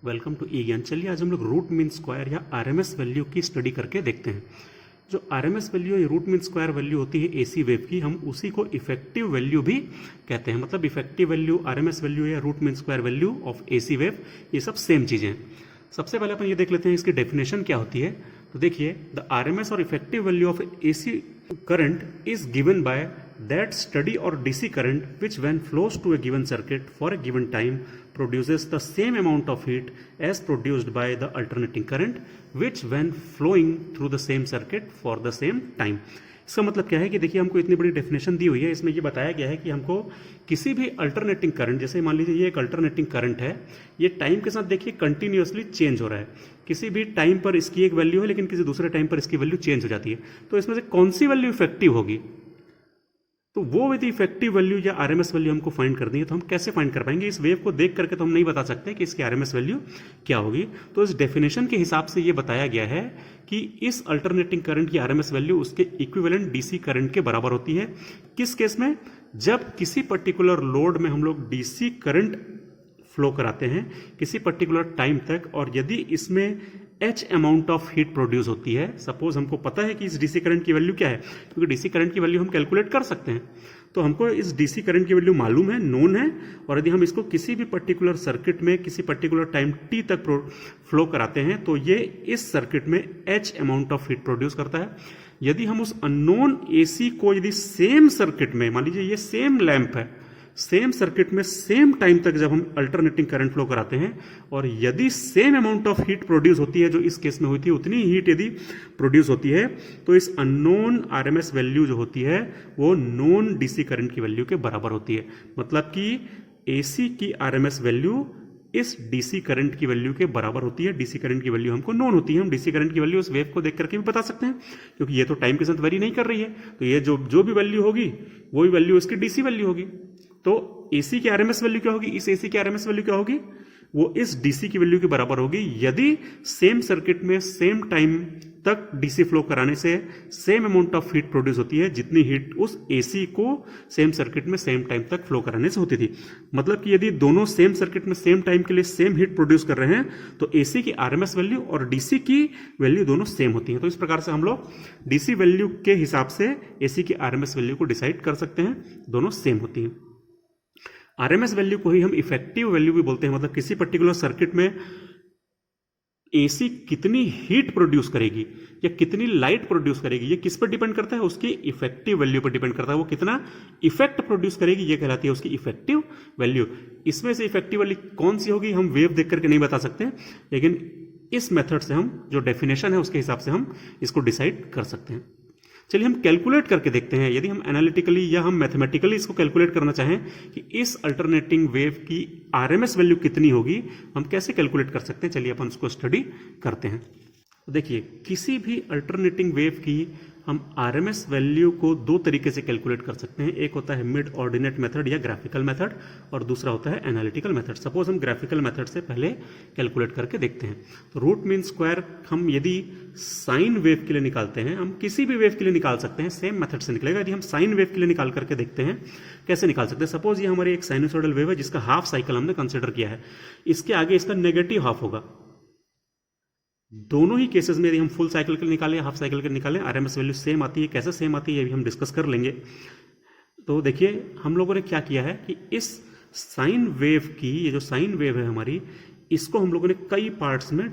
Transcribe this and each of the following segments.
Welcome to ई ज्ञान। चलिए आज हम लोग रूट मीन स्क्वायर या आरएमएस वैल्यू की स्टडी करके देखते हैं। जो आरएमएस वैल्यू या रूट मीन स्क्वायर वैल्यू होती है एसी वेव की, हम उसी को इफेक्टिव वैल्यू भी कहते हैं। मतलब इफेक्टिव वैल्यू, आरएमएस वैल्यू या root mean square value of AC wave, ये सब सेम चीजें हैं। सबसे पहले अपन ये देख लेते हैं इसकी डेफिनेशन क्या होती है। तो देखिए, द आरएमएस और effective value of AC current is given by that steady or DC current which when flows to a given circuit for a given time produces the same amount of heat as produced by the alternating current which when flowing through the same circuit for the same time। इसका मतलब क्या है कि देखिए, हमको इतनी बड़ी definition दी हुई है, इसमें ये बताया गया है कि हमको किसी भी अल्टरनेटिंग करंट, जैसे मान लीजिए ये एक अल्टरनेटिंग करंट है, ये टाइम के साथ देखिए कंटिन्यूअसली चेंज हो रहा है। किसी भी टाइम पर इसकी एक वैल्यू है लेकिन किसी दूसरे टाइम पर इसकी वैल्यू चेंज हो जाती है। तो इसमें से कौन सी वैल्यू इफेक्टिव होगी, तो वो यदि इफेक्टिव वैल्यू या आरएमएस वैल्यू हमको फाइंड करनी है तो हम कैसे फाइंड कर पाएंगे। इस वेव को देख करके तो हम नहीं बता सकते कि इसकी आरएमएस वैल्यू क्या होगी। तो इस डेफिनेशन के हिसाब से ये बताया गया है कि इस अल्टरनेटिंग करंट की आरएमएस वैल्यू उसके इक्विवेलेंट डीसी करंट के बराबर होती है। किस केस में? जब किसी पर्टिकुलर लोड में हम लोग डीसी करंट फ्लो कराते हैं किसी पर्टिकुलर टाइम तक, और यदि इसमें H amount of heat produce होती है। सपोज हमको पता है कि इस डीसी करंट की वैल्यू क्या है, क्योंकि डीसी करंट की वैल्यू हम कैलकुलेट कर सकते हैं। तो हमको इस डीसी करंट की वैल्यू मालूम है, नोन है, और यदि हम इसको किसी भी पर्टिकुलर सर्किट में किसी पर्टिकुलर टाइम t तक फ्लो कराते हैं तो ये इस सर्किट में H amount of heat produce करता है। यदि हम उस अननोन AC को यदि सेम सर्किट में, मान लीजिए ये सेम लैंप है, सेम सर्किट में सेम टाइम तक जब हम अल्टरनेटिंग करंट फ्लो कराते हैं और यदि same amount of heat produce होती है जो इस केस में हुई थी, उतनी हीट यदि प्रोड्यूस होती है, तो इस अननोन आरएमएस वैल्यू जो होती है वो नोन डीसी करंट की वैल्यू के बराबर होती है। मतलब कि एसी की आरएमएस वैल्यू इस डीसी करंट की वैल्यू के बराबर होती है। डीसी करंट की वैल्यू हमको नोन होती है, हम डीसी करंट की वैल्यू उस वेव को देख करके भी बता सकते हैं, क्योंकि ये तो टाइम के साथ वेरी नहीं कर रही है। तो ये जो भी वैल्यू होगी वही वैल्यू इसकी डीसी वैल्यू होगी। तो एसी की आरएमएस वैल्यू क्या होगी, इस एसी की आरएमएस वैल्यू क्या होगी, वो इस डीसी की वैल्यू के बराबर होगी यदि सेम सर्किट में सेम टाइम तक डीसी फ्लो कराने से same amount of heat produce होती है जितनी हीट उस एसी को सेम सर्किट में सेम टाइम तक फ्लो कराने से होती थी। मतलब कि यदि दोनों सेम सर्किट में सेम टाइम के लिए सेम हीट प्रोड्यूस कर रहे हैं तो एसी की आरएमएस वैल्यू और डीसी की वैल्यू दोनों सेम होती है। तो इस प्रकार से हम लोग डीसी वैल्यू के हिसाब से एसी की आरएमएस वैल्यू को डिसाइड कर सकते हैं, दोनों सेम होती हैं। आरएमएस वैल्यू को ही हम इफेक्टिव वैल्यू भी बोलते हैं। मतलब किसी पर्टिकुलर सर्किट में एसी कितनी हीट प्रोड्यूस करेगी या कितनी लाइट प्रोड्यूस करेगी, ये किस पर डिपेंड करता है, उसकी इफेक्टिव वैल्यू पर डिपेंड करता है। वो कितना इफेक्ट प्रोड्यूस करेगी ये कहलाती है उसकी इफेक्टिव वैल्यू। इसमें से इफेक्टिव वैल्यू कौन सी होगी हम वेव देख करके नहीं बता सकते, लेकिन इस मेथड से हम जो डेफिनेशन है उसके हिसाब से हम इसको डिसाइड कर सकते हैं। चलिए हम कैलकुलेट करके देखते हैं। यदि हम एनालिटिकली या हम मैथमेटिकली इसको कैलकुलेट करना चाहें कि इस अल्टरनेटिंग वेव की आरएमएस वैल्यू कितनी होगी, हम कैसे कैलकुलेट कर सकते हैं। चलिए अपन उसको स्टडी करते हैं। तो देखिए, किसी भी अल्टरनेटिंग वेव की हम आरएमएस वैल्यू को दो तरीके से कैलकुलेट कर सकते हैं। एक होता है मिड ऑर्डिनेट मेथड या ग्राफिकल मेथड, और दूसरा होता है एनालिटिकल मेथड। सपोज हम ग्राफिकल मेथड से पहले कैलकुलेट करके देखते हैं। तो रूट मीन स्क्वायर हम यदि साइन वेव के लिए निकालते हैं, हम किसी भी वेव के लिए निकाल सकते हैं, सेम मेथड से निकलेगा। यदि हम साइन वेव के लिए निकाल करके देखते हैं कैसे निकाल सकते हैं। सपोज ये हमारी एक साइनोसॉइडल वेव है जिसका हाफ साइकिल हमने कंसिडर किया है, इसके आगे इसका नेगेटिव हाफ होगा। दोनों ही केसेस में यदि हम फुल साइकिल के लिए निकालें हाफ साइकिल के लिए निकालें, आरएमएस वैल्यू सेम आती है। कैसे सेम आती है ये भी हम डिस्कस कर लेंगे। तो देखिए, हम लोगों ने क्या किया है कि इस साइन वेव की, ये जो साइन वेव है हमारी, इसको हम लोगों ने कई पार्ट्स में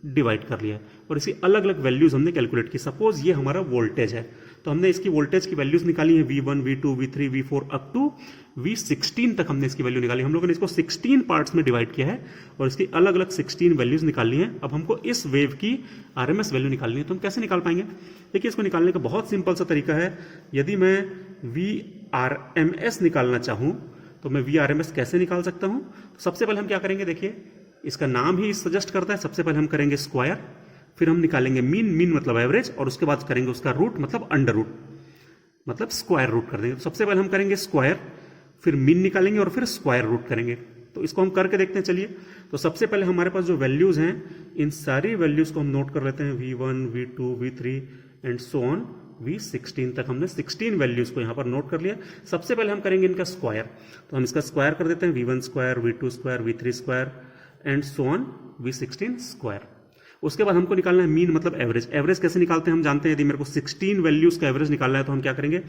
डिवाइड कर लिया है और इसकी अलग अलग वैल्यूज हमने कैलकुलेट की। सपोज ये हमारा वोल्टेज है, तो हमने इसकी वोल्टेज की वैल्यूज निकाली है V1, V2, V3, V4 up to V16 तक हमने इसकी वैल्यू निकाली। हम लोगों ने इसको 16 पार्ट्स में डिवाइड किया है और इसकी अलग अलग 16 वैल्यूज निकाली हैं। अब हमको इस वेव की आरएमएस वैल्यू निकालनी है, तो हम कैसे निकाल पाएंगे। देखिए, इसको निकालने का बहुत सिंपल सा तरीका है। यदि मैं VRMS निकालना चाहूं तो मैं VRMS कैसे निकाल सकता हूं। तो सबसे पहले हम क्या करेंगे, देखिए इसका नाम ही सजेस्ट करता है। सबसे पहले हम करेंगे स्क्वायर, फिर हम निकालेंगे मीन, मीन मतलब एवरेज, और उसके बाद करेंगे उसका रूट मतलब अंडर रूट, मतलब स्क्वायर रूट कर देंगे। तो सबसे पहले हम करेंगे स्क्वायर, फिर मीन निकालेंगे और फिर स्क्वायर रूट करेंगे। तो इसको हम करके देखते हैं। चलिए, तो सबसे पहले हमारे पास जो वैल्यूज हैं, इन सारी वैल्यूज को हम नोट कर लेते हैं। V1, V2, V3 and so on V16 तक हमने 16 वैल्यूज को यहां पर नोट कर लिया। सबसे पहले हम करेंगे इनका स्क्वायर, तो हम इसका स्क्वायर कर देते हैं। V1 square, V2 square, V3 square and so on V16 square. उसके बाद हमको निकालना है मीन मतलब एवरेज। एवरेज कैसे निकालते हैं हम जानते हैं। यदि मेरे को 16 वैल्यूज का एवरेज निकालना है तो हम क्या करेंगे,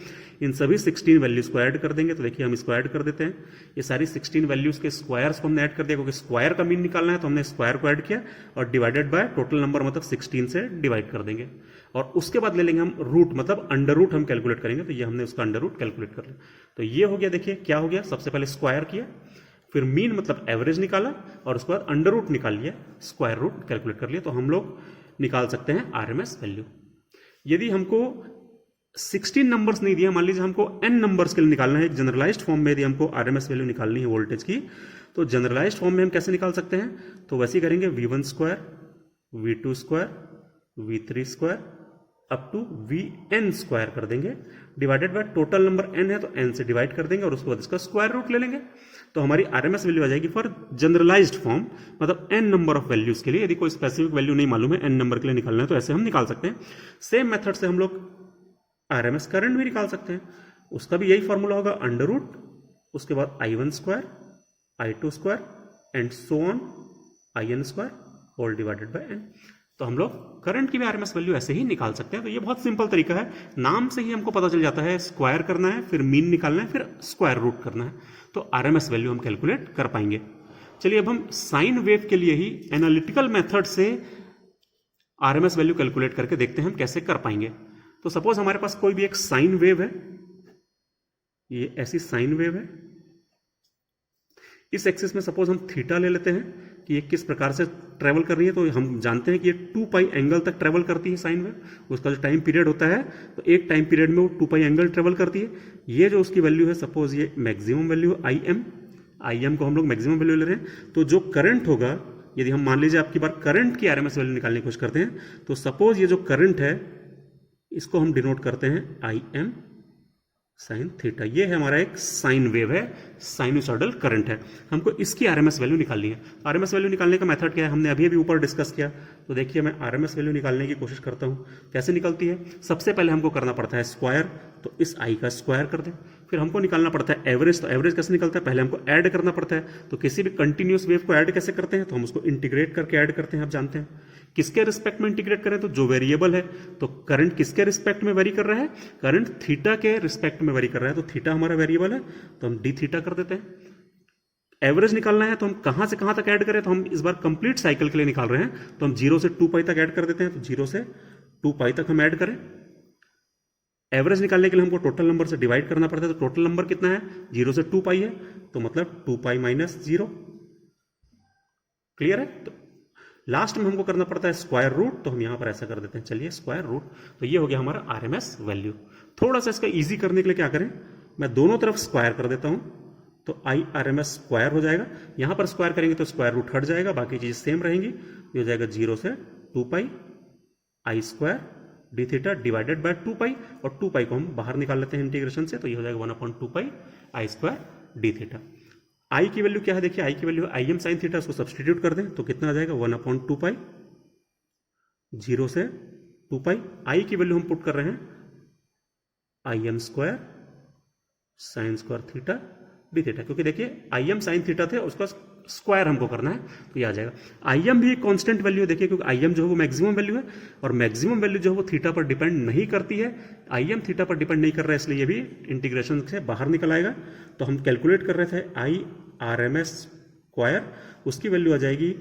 इन सभी 16 वैल्यूज को ऐड कर देंगे। तो देखिए हम इसको ऐड कर देते हैं, ये सारी 16 वैल्यूज के स्क्वायर्स को हमने ऐड कर दिया, क्योंकि स्क्वायर का मीन निकालना है तो हमने स्क्वायर को ऐड किया और डिवाइडेड बाय टोटल नंबर मतलब 16 से डिवाइड कर देंगे। और उसके बाद ले लेंगे हम रूट मतलब अंडर रूट हम कैलकुलेट करेंगे। तो ये हमने उसका अंडर रूट कैलकुलेट कर लिया। तो ये हो गया, देखिए क्या हो गया, सबसे पहले स्क्वायर किया, फिर मीन मतलब एवरेज निकाला और उसके बाद अंडर रूट निकाल लिया, स्क्वायर रूट कैलकुलेट कर लिया। तो हम लोग निकाल सकते हैं आरएमएस वैल्यू। यदि हमको 16 नंबर्स नहीं दिया, मान लीजिए हमको n नंबर्स के लिए निकालना है, एक जनरलाइज्ड फॉर्म में यदि हमको आरएमएस वैल्यू निकालनी है वोल्टेज की, तो जनरलाइज्ड फॉर्म में हम कैसे निकाल सकते हैं, तो वैसे ही करेंगे V1 square, V2 square, V3 square up to Vn square कर देंगे, divided by total number n है तो n से डिवाइड कर देंगे और उसके बाद इसका स्क्वायर रूट ले लेंगे। तो हमारी आरएमएस वैल्यू आ जाएगी फॉर जनरलाइज्ड फॉर्म, मतलब n नंबर ऑफ वैल्यूज के लिए। यदि कोई स्पेसिफिक वैल्यू नहीं मालूम है, n नंबर के लिए निकालना है, तो ऐसे हम निकाल सकते हैं। सेम मेथड से हम लोग आरएमएस करंट भी निकाल सकते हैं। उसका भी यही फॉर्मूला होगा, अंडर रूट, उसके बाद I1 square, I2 square and so on IN square whole divided by n। तो हम लोग करंट की भी आरएमएस वैल्यू ऐसे ही निकाल सकते हैं। तो ये बहुत सिंपल तरीका है, नाम से ही हमको पता चल जाता है, स्क्वायर करना है, फिर मीन निकालना है, फिर स्क्वायर रूट करना है, तो आरएमएस वैल्यू हम कैलकुलेट कर पाएंगे। चलिए अब हम साइन वेव के लिए ही एनालिटिकल मेथड से आरएमएस वैल्यू कैलकुलेट करके देखते हैं हम कैसे कर पाएंगे। तो सपोज हमारे पास कोई भी एक साइन वेव है, ये ऐसी साइन वेव है, इस एक्सिस में सपोज हम थीटा ले लेते हैं कि ये किस प्रकार से ट्रेवल कर रही है। तो हम जानते हैं कि ये 2 पाई एंगल तक ट्रेवल करती है साइन वेव। उसका जो टाइम पीरियड होता है, तो एक टाइम पीरियड में वो 2 पाई एंगल ट्रेवल करती है। ये जो उसकी वैल्यू है, सपोज ये मैक्सिमम वैल्यू आई एम को हम लोग मैक्सिमम वैल्यू ले रहे हैं। तो जो करंट होगा, यदि हम मान लीजिए आपकी बार करंट की आरएमएस वैल्यू निकालने की कोशिश करते हैं, तो सपोज ये जो करंट है इसको हम डिनोट करते हैं आई एम साइन थीटा। ये है हमारा एक साइन वेव है, साइनोसॉइडल करंट है। हमको इसकी आरएमएस वैल्यू निकालनी है। आरएमएस वैल्यू निकालने का मेथड क्या है, हमने अभी ऊपर डिस्कस किया। तो देखिए मैं आरएमएस वैल्यू निकालने की कोशिश करता हूँ, कैसे निकलती है। सबसे पहले हमको करना पड़ता है स्क्वायर, तो इस आई का स्क्वायर कर दें। फिर हमको निकालना पड़ता है एवरेज, तो एवरेज कैसे निकलता है, पहले हमको ऐड करना पड़ता है। तो किसी भी कंटिन्यूस वेव को ऐड कैसे करते हैं, तो हम उसको इंटीग्रेट करके ऐड करते हैं। आप जानते हैं किसके रिस्पेक्ट में इंटीग्रेट करें, तो जो वेरिएबल है, तो करंट किसके रिस्पेक्ट में वेरी कर रहा है, करंट थीटा के रिस्पेक्ट में वेरी कर रहा है। तो थीटा हमारा वेरिएबल है, तो हम डी थीटा कर देते हैं। एवरेज निकालना है तो हम कहां से कहां तक ऐड करें, तो हम इस बार कंप्लीट साइकिल के लिए निकाल रहे हैं, तो हम 0 से 2 पाई तक ऐड कर देते हैं। तो 0 से 2 पाई तक हम ऐड करें। एवरेज निकालने के लिए हमको टोटल नंबर से डिवाइड करना पड़ता है। तो टोटल नंबर कितना है, 0 से 2 पाई है, तो मतलब 2 पाई माइनस 0। क्लियर है। तो लास्ट में हमको करना पड़ता है स्क्वायर रूट, तो हम यहां पर ऐसा कर देते हैं, चलिए स्क्वायर रूट। तो ये हो गया हमारा आरएमएस वैल्यू। थोड़ा सा इसका इजी करने के लिए क्या करें, मैं दोनों तरफ स्क्वायर कर देता हूं, तो आई आरएमएस स्क्वायर हो जाएगा। यहां पर स्क्वायर करेंगे तो स्क्वायर रूट हट जाएगा, बाकी चीज सेम रहेंगी। ये हो जाएगा 0 से 2 pi i square d theta divided by 2 pi, और 2 पाई को हम बाहर निकाल लेते हैं इंटीग्रेशन से, तो ये हो जाएगा 1/2 पाई आई स्क्वायर डी थीटा। आई की वैल्यू क्या है, देखिए आई की value I am sine theta, उसको सब्सटीट्यूट कर दें तो कितना आ जाएगा 1/2 पाई 0 से 2 पाई। आई की वैल्यू हम पुट कर रहे हैं आई M square sine square theta D theta, क्योंकि देखिए आई एम साइन थीटा थे, उसका स्क्वायर हमको करना है, तो ये आ जाएगा। आई एम भी एक कांस्टेंट वैल्यू है, देखिए क्योंकि आई एम जो है वो मैक्सिमम वैल्यू है, और मैक्सिमम वैल्यू जो है वो थीटा पर डिपेंड नहीं करती है। आई एम थीटा पर डिपेंड नहीं कर रहा है, इसलिए ये भी इंटीग्रेशन से बाहर निकल आएगा। तो हम कैलकुलेट कर रहे थे I R M S square, उसकी वैल्यू आ जाएगी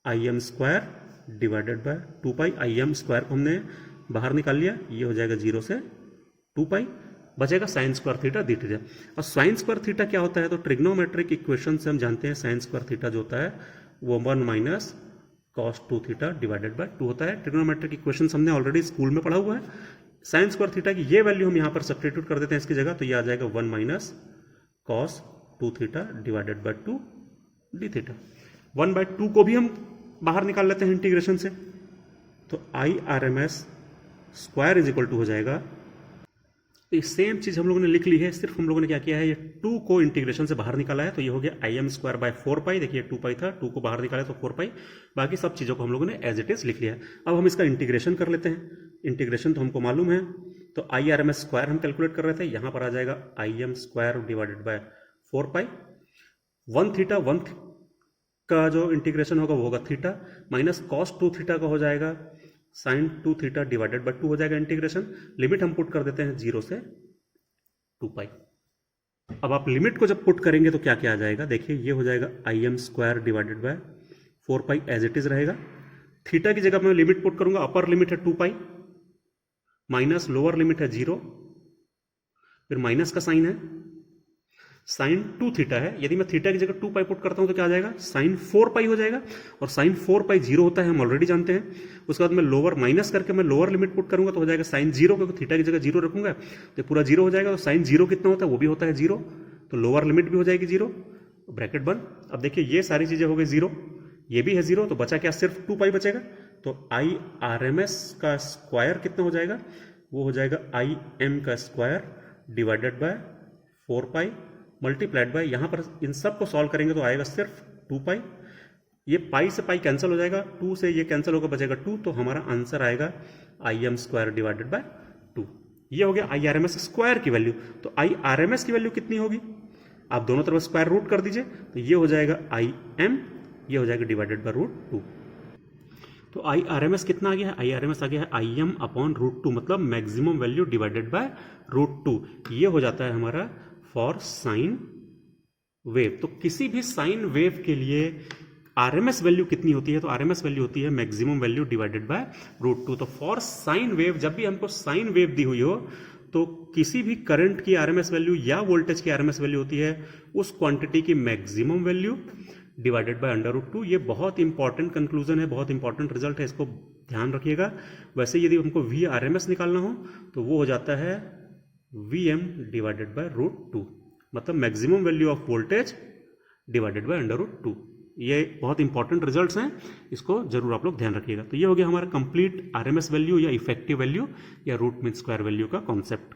I M square divided by 2 pi. I M square को हमने बाहर निकाल लिया, ये हो जाएगा 0 से 2 पाई, बचेगा sine square theta D theta. और साइन स्क्वायर थीटा क्या होता है, तो ट्रिग्नोमेट्रिक इक्वेशन से हम जानते हैं साइन स्क्वायर थीटा जो होता है वो 1 minus cos 2 theta divided by 2 होता है। ट्रिग्नोमेट्रिक इक्वेशन हमने ऑलरेडी स्कूल में पढ़ा हुआ है। साइन स्क्वायर थीटा की ये वैल्यू हम यहाँ पर सब्स्टिट्यूट कर देते हैं इसकी जगह, तो ये आ जाएगा 1 minus cos 2 theta divided by 2 D theta. 1/2 को भी हम बाहर निकाल लेते हैं इंटीग्रेशन से, तो I R M S square is equal to हो जाएगा, तो ये सेम चीज हम लोगों ने लिख ली है, सिर्फ हम लोगों ने क्या किया है, ये 2 को इंटीग्रेशन से बाहर निकाला है, तो ये हो गया आई एम स्क्वायर बाय 4 पाई। देखिए 2 पाई था, 2 को बाहर निकाला तो 4 पाई, बाकी सब चीजों को हम लोगों ने एज इट इज लिख लिया है। अब हम इसका इंटीग्रेशन कर लेते हैं। इंटीग्रेशन तो हमको मालूम है, तो I R M S square हम कैलकुलेट कर रहे थे, यहां पर आ जाएगा I M square divided by 4 pi. 1 theta 1 का जो इंटीग्रेशन होगा वो होगा थीटा, माइनस कॉस 2 थीटा का हो जाएगा साइन 2 थीटा डिवाइडेड बाय 2 हो जाएगा इंटीग्रेशन। लिमिट हम पुट कर देते हैं 0 से 2 पाई। अब आप लिमिट को जब पुट करेंगे तो क्या क्या आ जाएगा, देखिए ये हो जाएगा I M square divided by 4 pi as it is रहेगा। थीटा की जगह मैं लिमिट पुट करूंगा, अपर लिमिट है 2 पाई माइनस लोअर लिमिट है 0, फिर माइनस का साइन है, साइन 2 थीटा है। यदि मैं थीटा की जगह 2 पाई पुट करता हूं तो क्या आ जाएगा, साइन 4 पाई हो जाएगा। और साइन 4 पाई 0 होता है, हम ऑलरेडी जानते हैं। उसके बाद मैं लोअर माइनस करके मैं लोअर लिमिट पुट करूंगा तो हो जाएगा साइन 0, क्योंकि थीटा की जगह 0 रखूंगा तो पूरा 0 हो जाएगा। तो साइन 0 कितना होता है, वो भी होता है 0, तो लोअर लिमिट भी हो जाएगी 0, ब्रैकेट बंद। अब देखिए ये सारी चीजें हो गई 0, ये भी है 0, तो बचा क्या, सिर्फ 2 पाई बचेगा। तो आई आर एम एस का स्क्वायर कितना हो जाएगा, वो हो जाएगा आई एम का square divided by 4 pi multiplied by, यहां पर इन सब को सॉल्व करेंगे तो आएगा सिर्फ 2 पाई। ये पाई से पाई कैंसिल हो जाएगा, 2 से ये कैंसिल होकर बचेगा 2, तो हमारा आंसर आएगा I M square divided by 2। ये हो गया I R M S square की वैल्यू। तो आई आर एम एस की वैल्यू कितनी होगी, आप दोनों तरफ स्क्वायर रूट कर दीजिए, तो ये हो जाएगा आई एम, ये हो जाएगा डिवाइडेड बाय रूट 2। तो आई आर एम एस कितना आ गया है, आई आर एम एस आ गया है आई एम अपॉन रूट 2, मतलब maximum value divided by root 2। ये हो जाता है हमारा फॉर साइन वेव। तो किसी भी साइन वेव के लिए आरएमएस वैल्यू कितनी होती है, तो आरएमएस वैल्यू होती है maximum value divided by root 2। तो फॉर साइन वेव, जब भी हमको साइन वेव दी हुई हो तो किसी भी करंट की आरएमएस वैल्यू या वोल्टेज की आरएमएस वैल्यू होती है उस क्वांटिटी की maximum value divided by under root 2। ये बहुत इंपॉर्टेंट कंक्लूजन है, बहुत इंपॉर्टेंट रिजल्ट है, इसको ध्यान रखिएगा। वैसे यदि हमको वी आरएमएस निकालना हो तो वो हो जाता है V M divided by root 2, मतलब maximum value of voltage divided by under root 2। ये बहुत इंपॉर्टेंट रिजल्ट्स हैं, इसको जरूर आप लोग ध्यान रखिएगा। तो ये हो गया हमारा कंप्लीट आरएमएस वैल्यू या इफेक्टिव वैल्यू या रूट मीन स्क्वायर वैल्यू का कॉन्सेप्ट।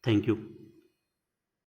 Thank you.